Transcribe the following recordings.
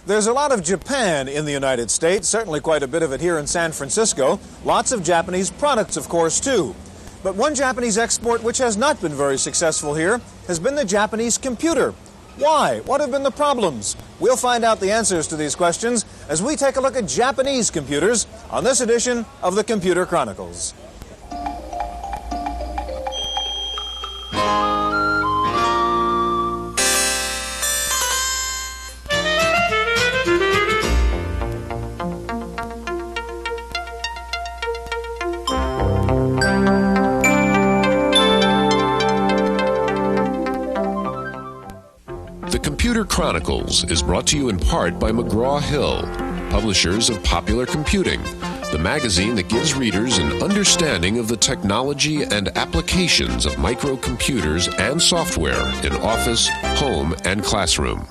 There's a lot of Japan in the United States, certainly quite a bit of it here in San Francisco. Lots of Japanese products, of course, too. But one Japanese export which has not been very successful here has been the Japanese computer. Why? What have been the problems? We'll find out the answers to these questions as we take a look at Japanese computers on this edition of the Computer Chronicles. The Computer Chronicles is brought to you in part by McGraw-Hill, publishers of Popular Computing, the magazine that gives readers an understanding of the technology and applications of microcomputers and software in office, home, and classroom.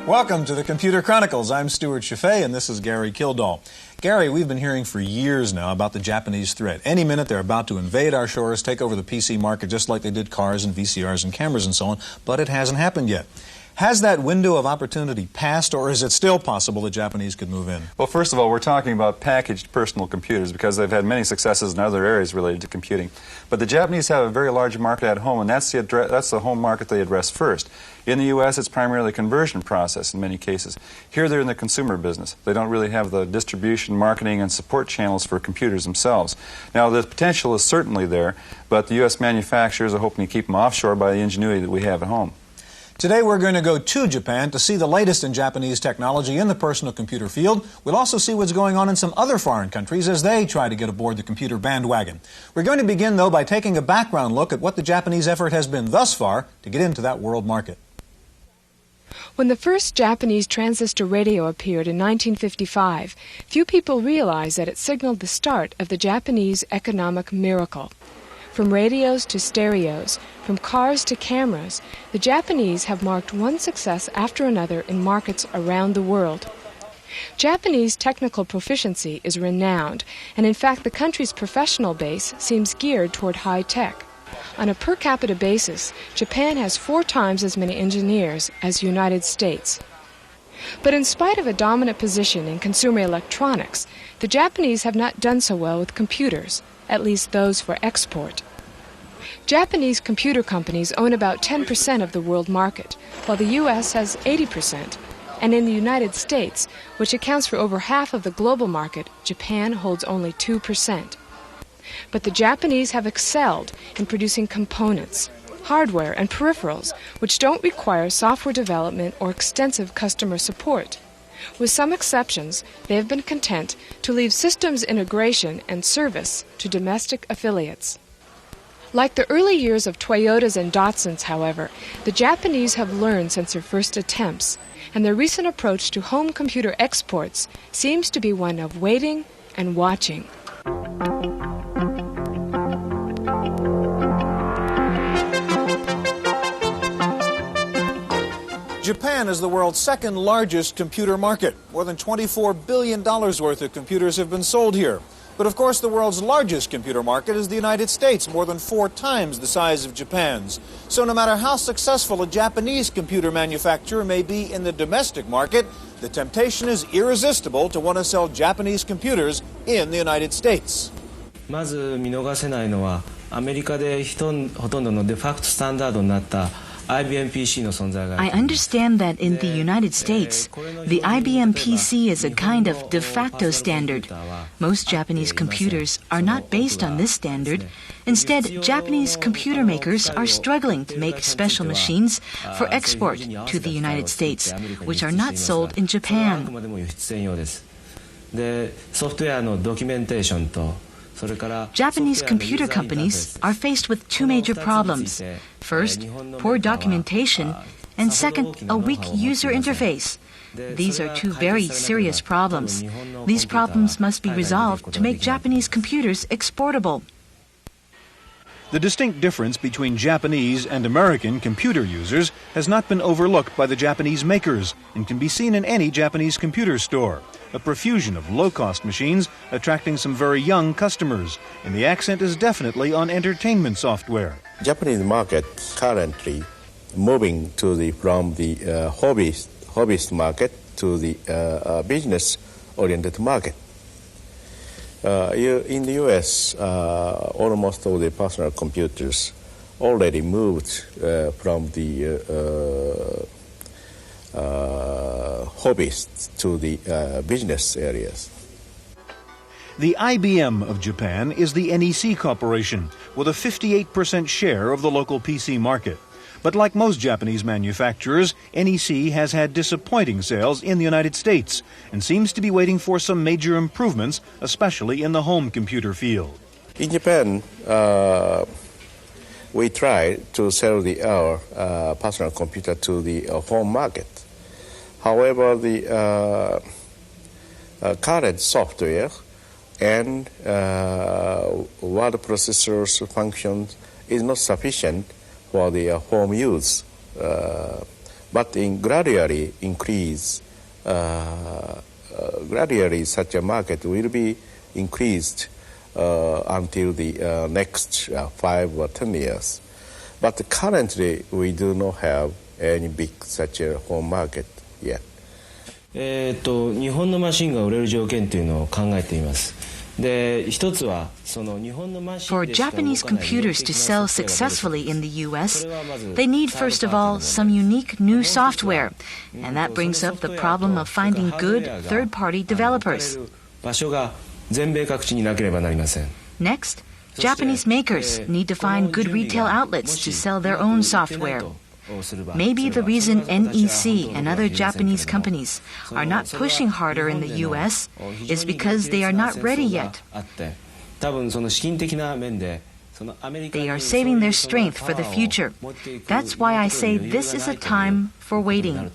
Welcome to the Computer Chronicles. I'm Stuart Chaffee, and this is Gary Kildall. Gary, we've been hearing for years now about the Japanese threat. Any minute they're about to invade our shores, take over the PC market just like they did cars and VCRs and cameras and so on, but it hasn't happened yet. Has that window of opportunity passed, or is it still possible the Japanese could move in? Well, first of all, we're talking about packaged personal computers because they've had many successes in other areas related to computing. But the Japanese have a very large market at home, and that's the home market they address first. In the U.S., it's primarily a conversion process in many cases. Here they're in the consumer business. They don't really have the distribution, marketing, and support channels for computers themselves. Now, the potential is certainly there, but the U.S. manufacturers are hoping to keep them offshore by the ingenuity that we have at home. Today we're going to go to Japan to see the latest in Japanese technology in the personal computer field. We'll also see what's going on in some other foreign countries as they try to get aboard the computer bandwagon. We're going to begin, though, by taking a background look at what the Japanese effort has been thus far to get into that world market. When the first Japanese transistor radio appeared in 1955, few people realized that it signaled the start of the Japanese economic miracle. From radios to stereos, from cars to cameras, the Japanese have marked one success after another in markets around the world. Japanese technical proficiency is renowned, and in fact the country's professional base seems geared toward high tech. On a per capita basis, Japan has 4 times as many engineers as the United States. But in spite of a dominant position in consumer electronics, the Japanese have not done so well with computers, at least those for export. Japanese computer companies own about 10% of the world market, while the U.S. has 80%. And in the United States, which accounts for over half of the global market, Japan holds only 2%. But the Japanese have excelled in producing components, hardware, and peripherals which don't require software development or extensive customer support. With some exceptions, they have been content to leave systems integration and service to domestic affiliates. Like the early years of Toyotas and Datsuns, however, the Japanese have learned since their first attempts, and their recent approach to home computer exports seems to be one of waiting and watching. Japan is the world's second largest computer market. More than $24 billion worth of computers have been sold here. But of course, the world's largest computer market is the United States, more than 4 times the size of Japan's. So no matter how successful a Japanese computer manufacturer may be in the domestic market, the temptation is irresistible to want to sell Japanese computers in the United States. まず見逃せないのは、アメリカでほとんどのデファクトスタンダードになった IBM PC の存在が。I understand that in the United States, the IBM PC is a kind of de facto standard. Most Japanese computers are not based on this standard. Instead, Japanese computer makers are struggling to make special machines for export to the United States, which are not sold in Japan. で、ソフトウェアのドキュメンテーションと Japanese computer companies are faced with 2 major problems. First, poor documentation, and second, a weak user interface. These are 2 very serious problems. These problems must be resolved to make Japanese computers exportable. The distinct difference between Japanese and American computer users has not been overlooked by the Japanese makers and can be seen in any Japanese computer store. A profusion of low-cost machines attracting some very young customers, and the accent is definitely on entertainment software. Japanese market currently moving from the hobbyist market to the business-oriented market. In the U.S., almost all the personal computers already moved from the hobbyists to the business areas. The IBM of Japan is the NEC Corporation, with a 58% share of the local PC market. But like most Japanese manufacturers, NEC has had disappointing sales in the United States and seems to be waiting for some major improvements, especially in the home computer field. In Japan, we try to sell our personal computer to the home market. However, the current software and word processors functions is not sufficient for the home use, but gradually such a market will be increased until the next 5 or 10 years. But currently we do not have any big such a home market yet. 日本のマシンが売れる条件というのを考えています。For Japanese computers to sell successfully in the U.S., they need, first of all, some unique new software, and that brings up the problem of finding good third-party developers. Next, Japanese makers need to find good retail outlets to sell their own software. Maybe the reason NEC and other Japanese companies are not pushing harder in the U.S. is because they are not ready yet. They are saving their strength for the future. That's why I say this is a time for waiting.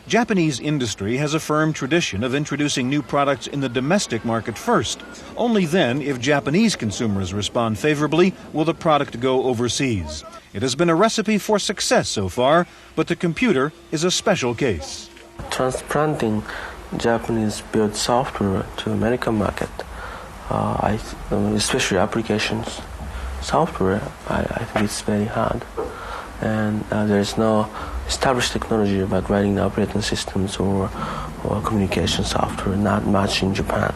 Japanese industry has a firm tradition of introducing new products in the domestic market first. Only then, if Japanese consumers respond favorably, will the product go overseas. It has been a recipe for success so far, but the computer is a special case. Transplanting Japanese-built software to American market, especially applications software, I think it's very hard. And there is no established technology about writing operating systems or communication software, not much in Japan.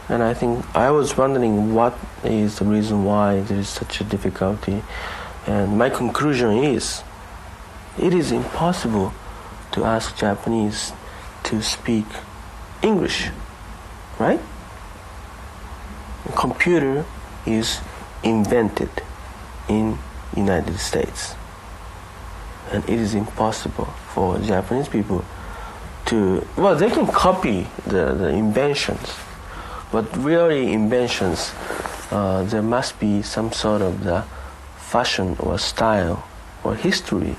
And I think I was wondering what is the reason why there is such a difficulty. And my conclusion is, it is impossible to ask Japanese to speak English, right? A computer is invented in United States. And it is impossible for Japanese people to, well, they can copy the inventions, but really inventions, there must be some sort of the fashion or style or history.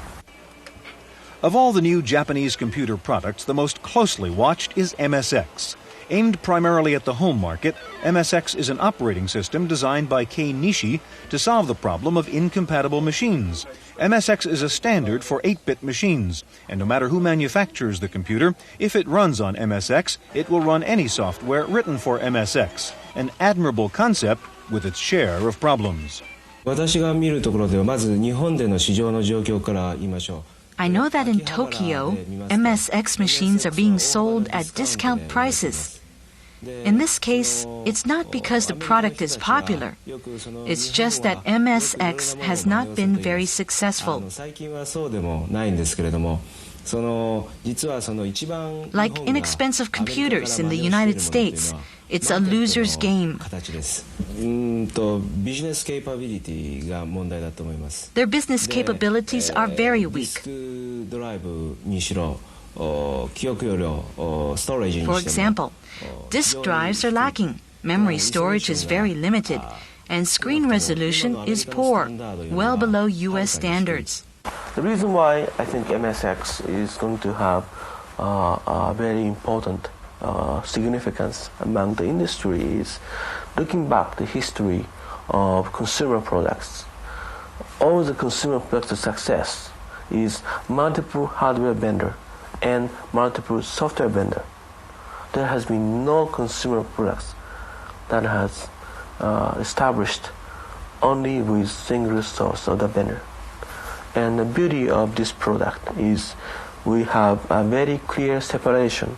Of all the new Japanese computer products, the most closely watched is MSX. Aimed primarily at the home market, MSX is an operating system designed by Kei Nishi to solve the problem of incompatible machines. MSX is a standard for 8-bit machines, and no matter who manufactures the computer, if it runs on MSX, it will run any software written for MSX, an admirable concept with its share of problems. I know that in Tokyo, MSX machines are being sold at discount prices. In this case, it's not because the product is popular. It's just that MSX has not been very successful. Like inexpensive computers in the United States, it's a loser's game. Their business capabilities are very weak. For example, disk drives are lacking, memory storage is very limited, and screen resolution is poor, well below US standards. The reason why I think MSX is going to have a very important significance among the industry is looking back the history of consumer products. All the consumer product success is multiple hardware vendor and multiple software vendor. There has been no consumer products that has established only with single source of the banner. And the beauty of this product is we have a very clear separation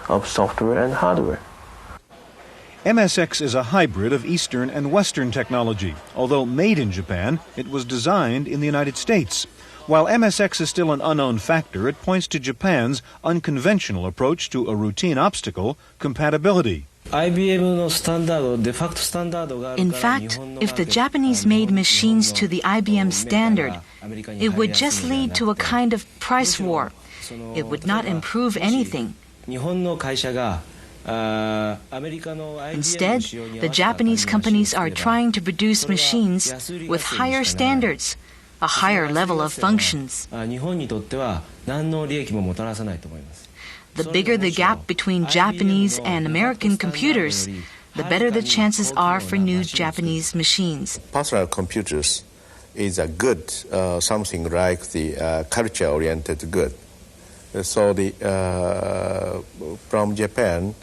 of software and hardware. MSX is a hybrid of Eastern and Western technology. Although made in Japan, it was designed in the United States. While MSX is still an unknown factor, it points to Japan's unconventional approach to a routine obstacle, compatibility. In fact, if the Japanese made machines to the IBM standard, it would just lead to a kind of price war. It would not improve anything. Instead, the Japanese companies are trying to produce machines with higher standards, a higher level of functions. The bigger the gap between Japanese and American computers, the better the chances are for new Japanese machines. Personal computers is a good, something like the culture-oriented good. So from Japan,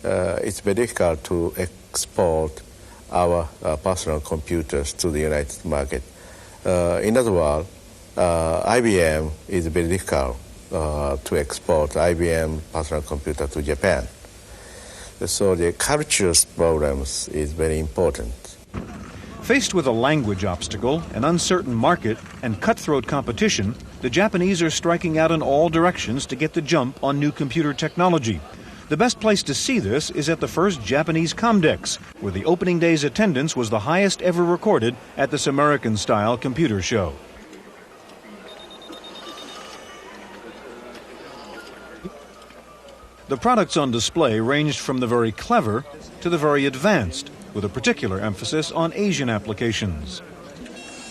it's very difficult to export our personal computers to the United market. In other words, IBM is very difficult to export IBM personal computer to Japan. So the cultural problems is very important. Faced with a language obstacle, an uncertain market, and cutthroat competition, the Japanese are striking out in all directions to get the jump on new computer technology. The best place to see this is at the first Japanese Comdex, where the opening day's attendance was the highest ever recorded at this American-style computer show. The products on display ranged from the very clever to the very advanced, with a particular emphasis on Asian applications.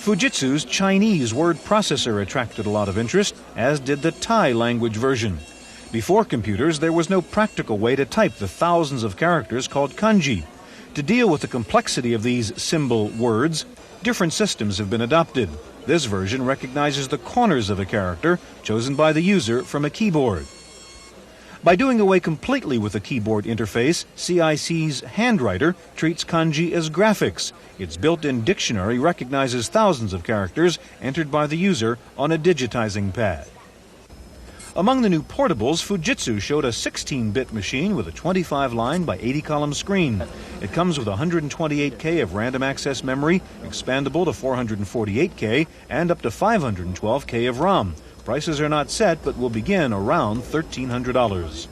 Fujitsu's Chinese word processor attracted a lot of interest, as did the Thai language version. Before computers, there was no practical way to type the thousands of characters called kanji. To deal with the complexity of these symbol words, different systems have been adopted. This version recognizes the corners of a character chosen by the user from a keyboard. By doing away completely with the keyboard interface, CIC's Handwriter treats kanji as graphics. Its built-in dictionary recognizes thousands of characters entered by the user on a digitizing pad. Among the new portables, Fujitsu showed a 16-bit machine with a 25-line by 80-column screen. It comes with 128K of random access memory, expandable to 448K, and up to 512K of ROM. Prices are not set, but will begin around $1,300.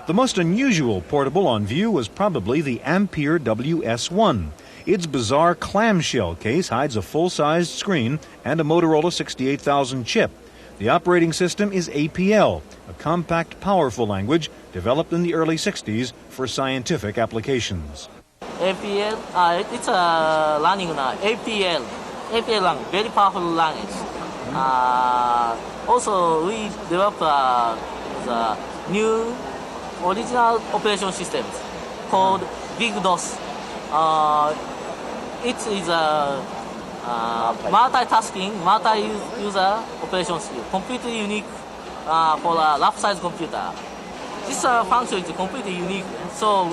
The most unusual portable on view was probably the Ampere WS1. Its bizarre clamshell case hides a full-sized screen and a Motorola 68000 chip. The operating system is APL, a compact, powerful language developed in the early 60s for scientific applications. APL, it's running now. APL language, very powerful language. Also, we developed the new original operation systems called Big DOS. It is a multitasking, multi-user operation system, completely unique for a lap-size computer. This function is completely unique, so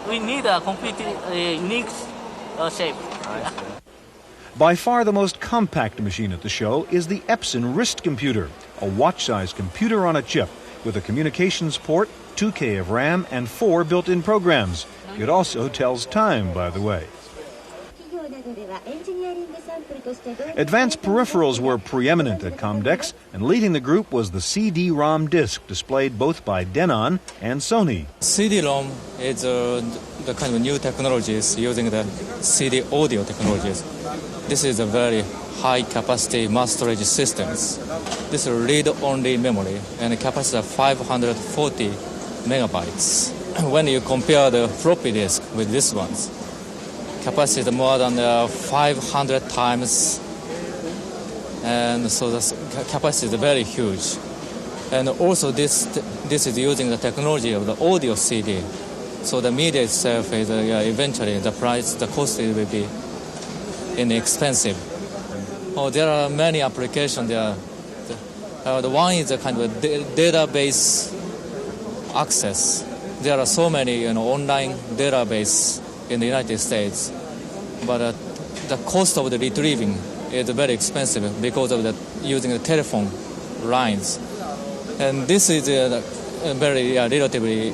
we need a completely unique shape. By far the most compact machine at the show is the Epson wrist computer, a watch-sized computer on a chip with a communications port, 2K of RAM, and 4 built-in programs. It also tells time, by the way. Advanced peripherals were preeminent at Comdex, and leading the group was the CD-ROM disc, displayed both by Denon and Sony. CD-ROM is the kind of new technologies using the CD audio technologies. This is a very high-capacity mass storage systems. This is read-only memory and a capacity of 540 megabytes. When you compare the floppy disk with this ones, capacity is more than 500 times, and so the capacity is very huge. And also this is using the technology of the audio CD, so the media itself is eventually the cost will be inexpensive. There are many applications there. The one is a kind of database access. There are so many online database in the United States, but the cost of the retrieving is very expensive because of the using the telephone lines. And this is a very relatively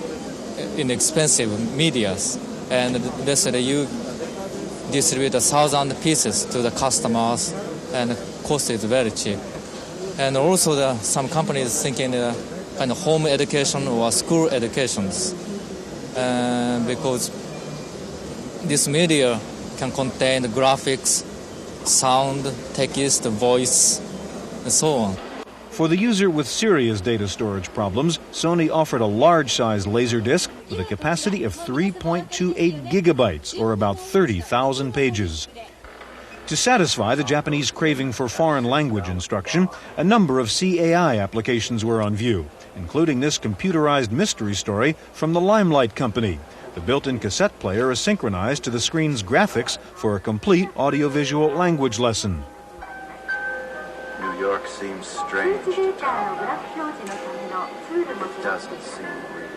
inexpensive medias. And let's say you distribute 1,000 pieces to the customers, and the cost is very cheap. And also some companies thinking kind of home education or school educations, because this media can contain graphics, sound, text, voice, and so on. For the user with serious data storage problems, Sony offered a large-sized Laserdisc with a capacity of 3.28 gigabytes, or about 30,000 pages. To satisfy the Japanese craving for foreign language instruction, a number of CAI applications were on view, including this computerized mystery story from the Limelight Company. The built-in cassette player is synchronized to the screen's graphics for a complete audiovisual language lesson. New York seems strange to Tom. It doesn't seem real.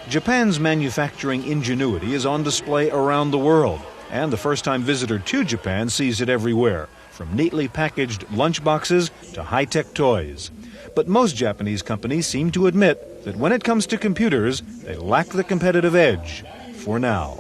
Japan's manufacturing ingenuity is on display around the world, and the first-time visitor to Japan sees it everywhere, from neatly packaged lunchboxes to high-tech toys. But most Japanese companies seem to admit that when it comes to computers, they lack the competitive edge, for now.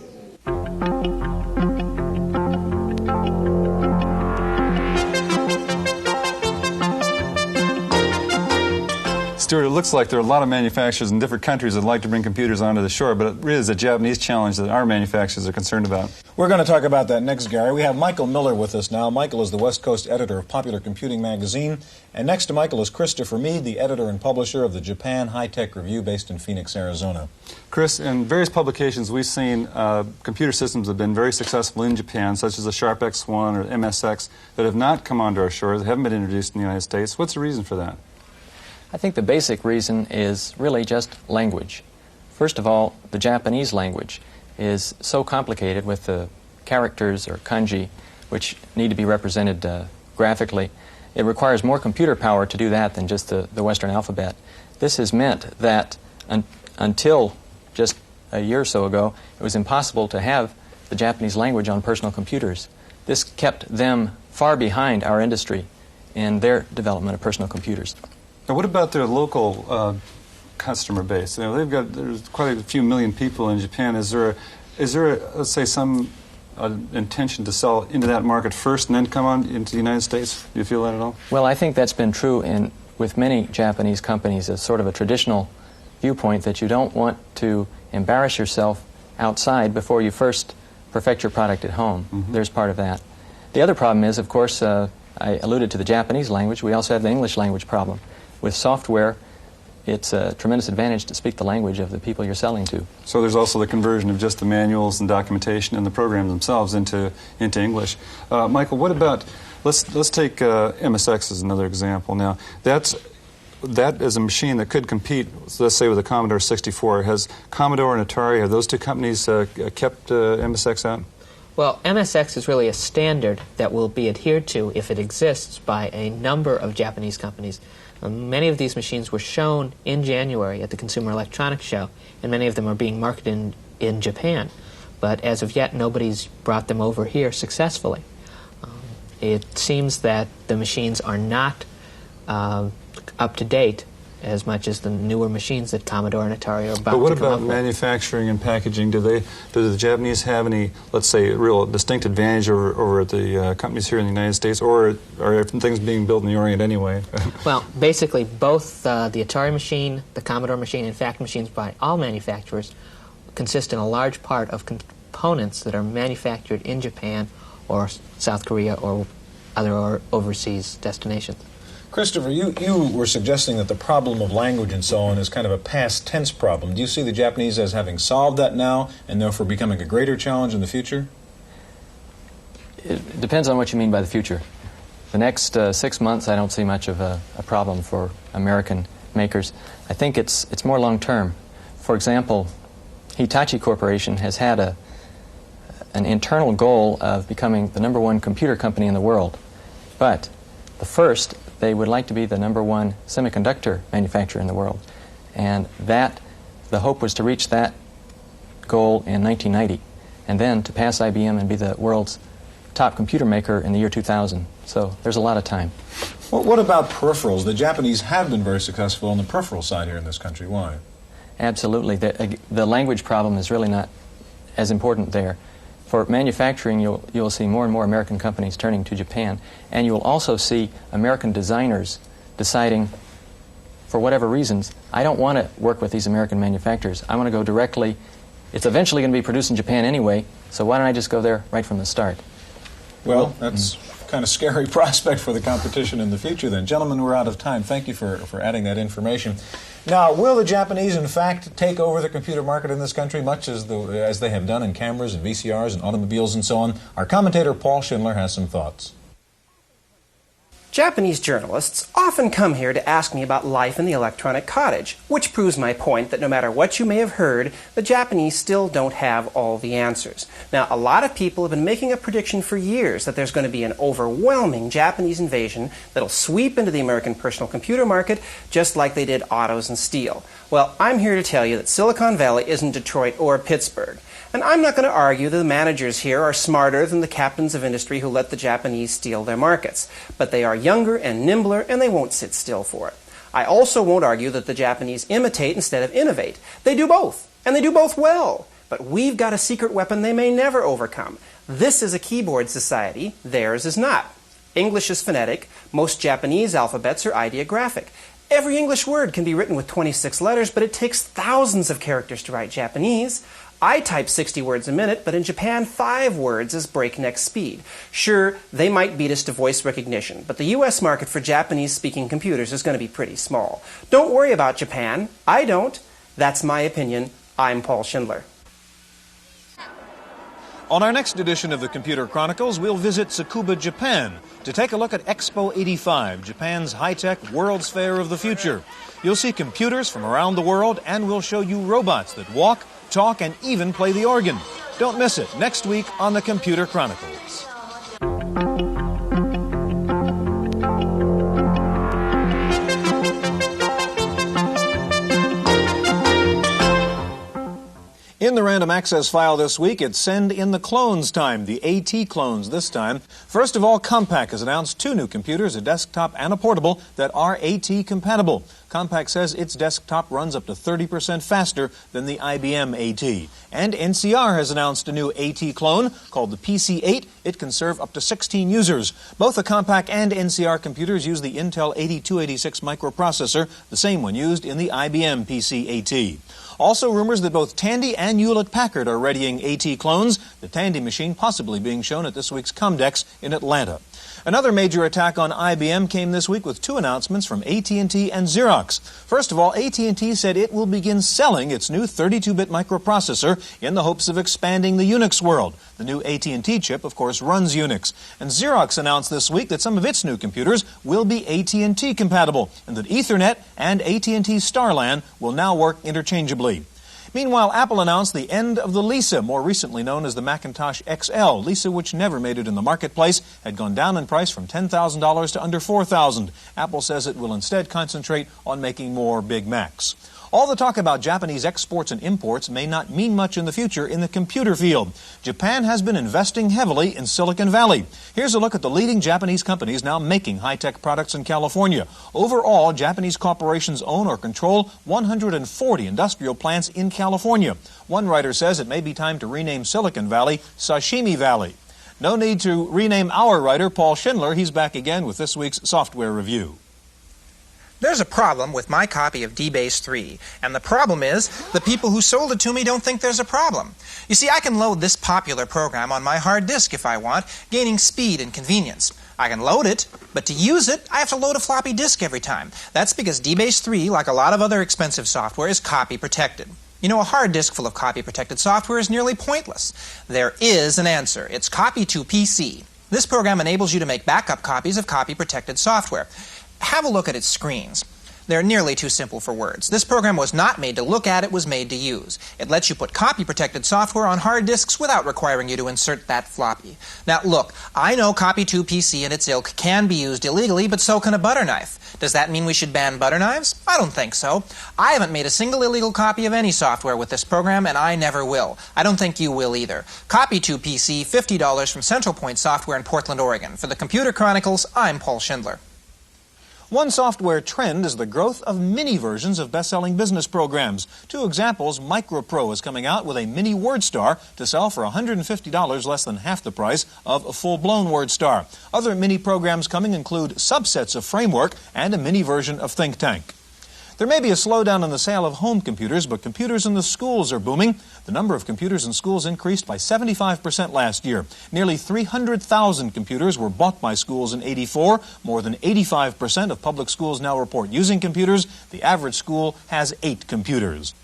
Stuart, it looks like there are a lot of manufacturers in different countries that like to bring computers onto the shore, but it really is a Japanese challenge that our manufacturers are concerned about. We're going to talk about that next, Gary. We have Michael Miller with us now. Michael is the West Coast editor of Popular Computing magazine. And next to Michael is Christopher Meade, the editor and publisher of the Japan High-Tech Review based in Phoenix, Arizona. Chris, in various publications we've seen computer systems that have been very successful in Japan, such as the Sharp X1 or MSX, that have not come onto our shores, that haven't been introduced in the United States. What's the reason for that? I think the basic reason is really just language. First of all, the Japanese language is so complicated with the characters or kanji, which need to be represented graphically. It requires more computer power to do that than just the Western alphabet. This has meant that until just a year or so ago, it was impossible to have the Japanese language on personal computers. This kept them far behind our industry in their development of personal computers. Now, what about their local customer base? You know, there's quite a few million people in Japan. Is there let's say, some intention to sell into that market first and then come on into the United States? Do you feel that at all? Well, I think that's been true with many Japanese companies as sort of a traditional viewpoint that you don't want to embarrass yourself outside before you first perfect your product at home. Mm-hmm. There's part of that. The other problem is, of course, I alluded to the Japanese language. We also have the English language problem. With software, it's a tremendous advantage to speak the language of the people you're selling to. So there's also the conversion of just the manuals and documentation and the programs themselves into English. Michael, what about, let's take MSX as another example now. That is a machine that could compete, let's say, with the Commodore 64. Has Commodore and Atari, have those two companies kept MSX out? Well, MSX is really a standard that will be adhered to if it exists by a number of Japanese companies. Many of these machines were shown in January at the Consumer Electronics Show, and many of them are being marketed in Japan. But as of yet, nobody's brought them over here successfully. It seems that the machines are not up to date as much as the newer machines that Commodore and Atari are about to come up with. But what about manufacturing and packaging? Do the Japanese have any, let's say, real distinct advantage over the companies here in the United States, or are things being built in the Orient anyway? Well, basically both the Atari machine, the Commodore machine, in fact machines by all manufacturers, consist in a large part of components that are manufactured in Japan or South Korea or other overseas destinations. Christopher, you were suggesting that the problem of language and so on is kind of a past tense problem. Do you see the Japanese as having solved that now and therefore becoming a greater challenge in the future? It depends on what you mean by the future. The next 6 months, I don't see much of a problem for American makers. I think it's more long-term. For example, Hitachi Corporation has had an internal goal of becoming the #1 computer company in the world. But first, they would like to be the #1 semiconductor manufacturer in the world. And the hope was to reach that goal in 1990. and then to pass IBM and be the world's top computer maker in the year 2000. So there's a lot of time. Well, what about peripherals? The Japanese have been very successful on the peripheral side here in this country. Why? Absolutely. The language problem is really not as important there. For manufacturing, you'll see more and more American companies turning to Japan, and you'll also see American designers deciding, for whatever reasons, I don't want to work with these American manufacturers. I want to go directly. It's eventually going to be produced in Japan anyway, so why don't I just go there right from the start? Well, that's kind of scary prospect for the competition in the future then. Gentlemen, we're out of time. Thank you for adding that information. Now, will the Japanese, in fact, take over the computer market in this country, much as they have done in cameras and VCRs and automobiles and so on? Our commentator, Paul Schindler, has some thoughts. Japanese journalists often come here to ask me about life in the electronic cottage, which proves my point that no matter what you may have heard, the Japanese still don't have all the answers. Now, a lot of people have been making a prediction for years that there's going to be an overwhelming Japanese invasion that'll sweep into the American personal computer market just like they did autos and steel. Well, I'm here to tell you that Silicon Valley isn't Detroit or Pittsburgh. And I'm not going to argue that the managers here are smarter than the captains of industry who let the Japanese steal their markets. But they are younger and nimbler, and they won't sit still for it. I also won't argue that the Japanese imitate instead of innovate. They do both, and they do both well. But we've got a secret weapon they may never overcome. This is a keyboard society. Theirs is not. English is phonetic. Most Japanese alphabets are ideographic. Every English word can be written with 26 letters, but it takes thousands of characters to write Japanese. I type 60 words a minute, but in Japan, 5 words is breakneck speed. Sure, they might beat us to voice recognition, but the U.S. market for Japanese-speaking computers is going to be pretty small. Don't worry about Japan. I don't. That's my opinion. I'm Paul Schindler. On our next edition of the Computer Chronicles, we'll visit Tsukuba, Japan, to take a look at Expo 85, Japan's high-tech World's Fair of the future. You'll see computers from around the world, and we'll show you robots that walk, talk, and even play the organ. Don't miss it next week on the Computer Chronicles. In the random access file this week, it's Send in the Clones time, the AT clones this time. First of all, Compaq has announced 2 new computers, a desktop and a portable, that are AT compatible. Compaq says its desktop runs up to 30% faster than the IBM AT. And NCR has announced a new AT clone called the PC-8. It can serve up to 16 users. Both the Compaq and NCR computers use the Intel 8286 microprocessor, the same one used in the IBM PC-AT. Also rumors that both Tandy and Hewlett-Packard are readying AT clones, the Tandy machine possibly being shown at this week's Comdex in Atlanta. Another major attack on IBM came this week with 2 announcements from AT&T and Xerox. First of all, AT&T said it will begin selling its new 32-bit microprocessor in the hopes of expanding the Unix world. The new AT&T chip, of course, runs Unix. And Xerox announced this week that some of its new computers will be AT&T compatible, and that Ethernet and AT&T Starlan will now work interchangeably. Meanwhile, Apple announced the end of the Lisa, more recently known as the Macintosh XL. Lisa, which never made it in the marketplace, had gone down in price from $10,000 to under $4,000. Apple says it will instead concentrate on making more Big Macs. All the talk about Japanese exports and imports may not mean much in the future in the computer field. Japan has been investing heavily in Silicon Valley. Here's a look at the leading Japanese companies now making high-tech products in California. Overall, Japanese corporations own or control 140 industrial plants in California. One writer says it may be time to rename Silicon Valley Sashimi Valley. No need to rename our writer, Paul Schindler. He's back again with this week's software review. There's a problem with my copy of DBase 3, and the problem is the people who sold it to me don't think there's a problem. You see, I can load this popular program on my hard disk if I want, gaining speed and convenience. I can load it, but to use it, I have to load a floppy disk every time. That's because DBase 3, like a lot of other expensive software, is copy protected. You know, a hard disk full of copy-protected software is nearly pointless. There is an answer. It's Copy to PC. This program enables you to make backup copies of copy-protected software. Have a look at its screens. They're nearly too simple for words. This program was not made to look at, it was made to use. It lets you put copy-protected software on hard disks without requiring you to insert that floppy. Now, look, I know Copy2PC and its ilk can be used illegally, but so can a butter knife. Does that mean we should ban butter knives? I don't think so. I haven't made a single illegal copy of any software with this program, and I never will. I don't think you will either. Copy2PC, $50 from Central Point Software in Portland, Oregon. For the Computer Chronicles, I'm Paul Schindler. One software trend is the growth of mini versions of best-selling business programs. Two examples, MicroPro is coming out with a mini WordStar to sell for $150, less than half the price of a full-blown WordStar. Other mini programs coming include subsets of Framework and a mini version of ThinkTank. There may be a slowdown in the sale of home computers, but computers in the schools are booming. The number of computers in schools increased by 75% last year. Nearly 300,000 computers were bought by schools in '84. More than 85% of public schools now report using computers. The average school has 8 computers.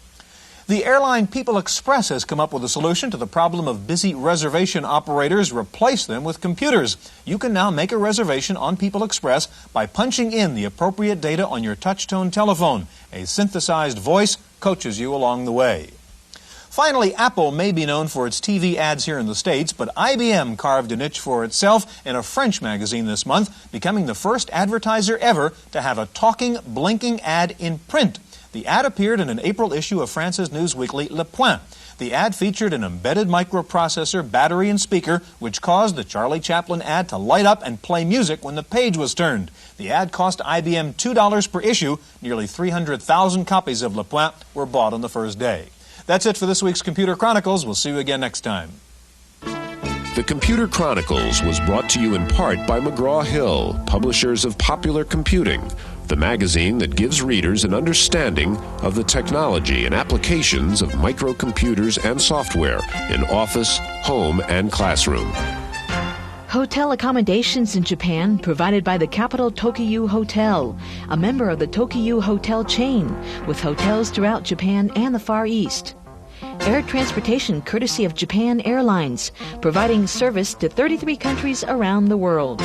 The airline People Express has come up with a solution to the problem of busy reservation operators. Replace them with computers. You can now make a reservation on People Express by punching in the appropriate data on your touch-tone telephone. A synthesized voice coaches you along the way. Finally, Apple may be known for its TV ads here in the States, but IBM carved a niche for itself in a French magazine this month, becoming the first advertiser ever to have a talking, blinking ad in print. The ad appeared in an April issue of France's news weekly Le Point. The ad featured an embedded microprocessor, battery, and speaker, which caused the Charlie Chaplin ad to light up and play music when the page was turned. The ad cost IBM $2 per issue. Nearly 300,000 copies of Le Point were bought on the first day. That's it for this week's Computer Chronicles. We'll see you again next time. The Computer Chronicles was brought to you in part by McGraw-Hill, publishers of Popular Computing, the magazine that gives readers an understanding of the technology and applications of microcomputers and software in office, home, and classroom. Hotel accommodations in Japan provided by the Capital Tokyu Hotel, a member of the Tokyu Hotel chain, with hotels throughout Japan and the Far East. Air transportation courtesy of Japan Airlines, providing service to 33 countries around the world.